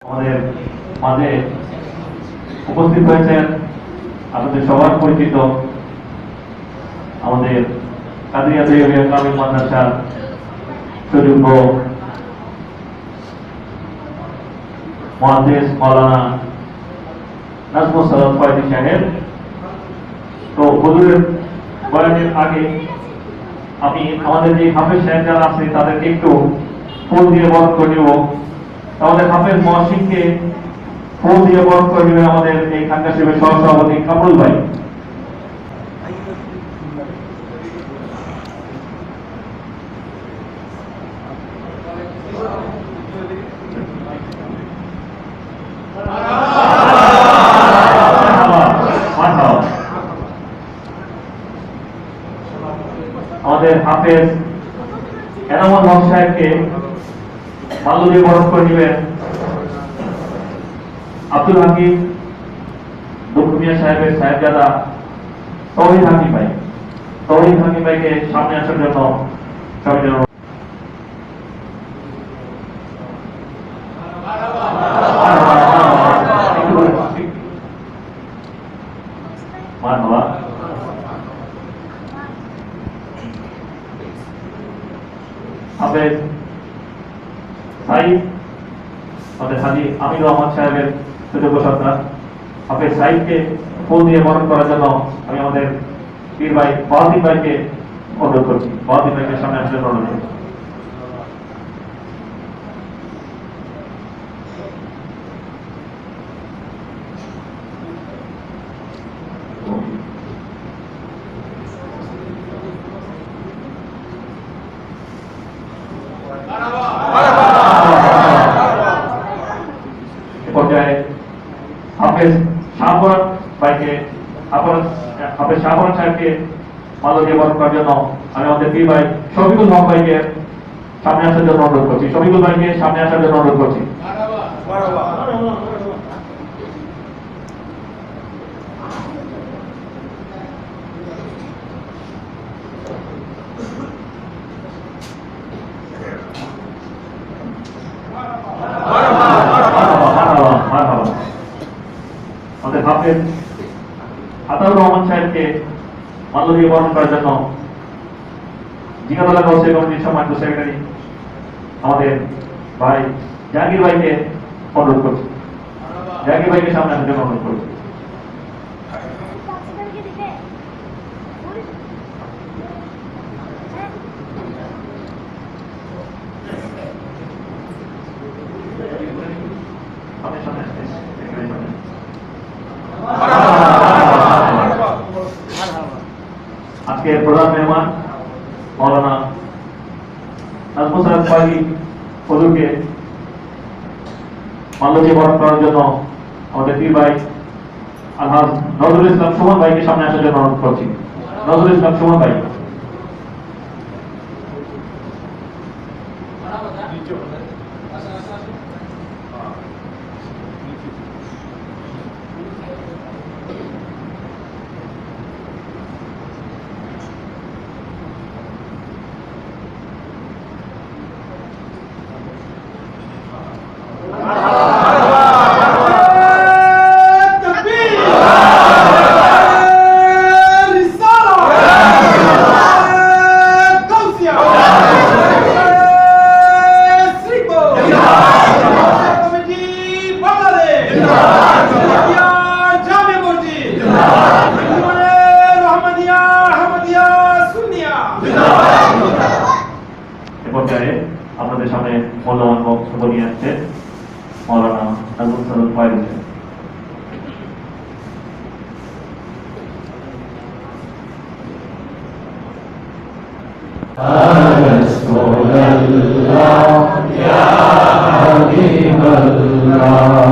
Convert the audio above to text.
আমাদের মাঝে উপস্থিত হয়েছেন আপনাদের সবার পরিচিত আমাদের কাদিয়া দেওয়া কামিল মাদ্রাসার সুযোগ্য মুহাদ্দিস মাওলানা নাজমুল সালাত ফয়জি সাহেব। তো হুজুরের বয়ানের আগে আমি আমাদের যে হাফেজ সাহেব যারা আছে তাদেরকে একটু ফুল দিয়ে বরণ করে নিব। আমাদের হাফেজ মহাসিংকে ফুল দিয়ে বরণ করে নেবে আমাদের এই খানকা শিবিরের সহসভাপতি কামরুল ভাই। আমাদের হাফেজ এনামুল হক সাহেবকে মাল্য দিয়ে বরণ করে নেবেন আব্দুল হাকিম দুঃখমিয়া সাহেবের সাহেবজাদা তৌহিদ হাকিম ভাই। তৌহিদ হাকিম ভাইকে সামনে আসার জন্য সবাই হাফেজ সাইদ আমাদের হাজি আমির রহমান সাহেবের সুযোগ্য সন্তান হাফেজ সাইদকে ফুল দিয়ে বরণ করার জন্য আমি আমাদের পীর ভাই বাহাদুর ভাইকে অনুরোধ করছি। বাহাদুর ভাইকে সামনে আসার জন্য অনুরোধ করছি। পর্যায়ে হাফেজ শাহবরান ভাইকে হাফেজ শাহবরান সাহেবকে মাল্য দিয়ে বরণ করার জন্য আমি আমাদের পীর ভাই শফিকুল হক ভাইকে সামনে আসার জন্য অনুরোধ করছি। শফিকুল ভাইকে সামনে আসার জন্য অনুরোধ করছি। আমাদের হাফেজ আতাউর রহমান সাহেবকে মাল্য দিয়ে বরণ করার জন্য জিগাতলা কাউন্সিল কমিটির সম্মানিত সেক্রেটারি আমাদের ভাই জাহাঙ্গীর ভাইকে অনুরোধ করছি। জাহাঙ্গীর ভাইকে সামনে আসার জন্য অনুরোধ করছি। আজকের প্রধান মেহমান মাওলানা নাজমুল সালাত ফয়জি হুজুরকে মাল্য দিয়ে বরণ করার জন্য আমাদের পীর ভাই আলহাজ নজরুল ইসলাম সুমন ভাইকে সামনে আসার জন্য অনুরোধ করছি। নজরুল ইসলাম সুমন ভাই। আপনাদের সামনে মূল্যবান বক্তব্য নিয়ে আসছে মাওলানা নাজমুল সালাত ফয়জি। رسول الله يا حبيب الله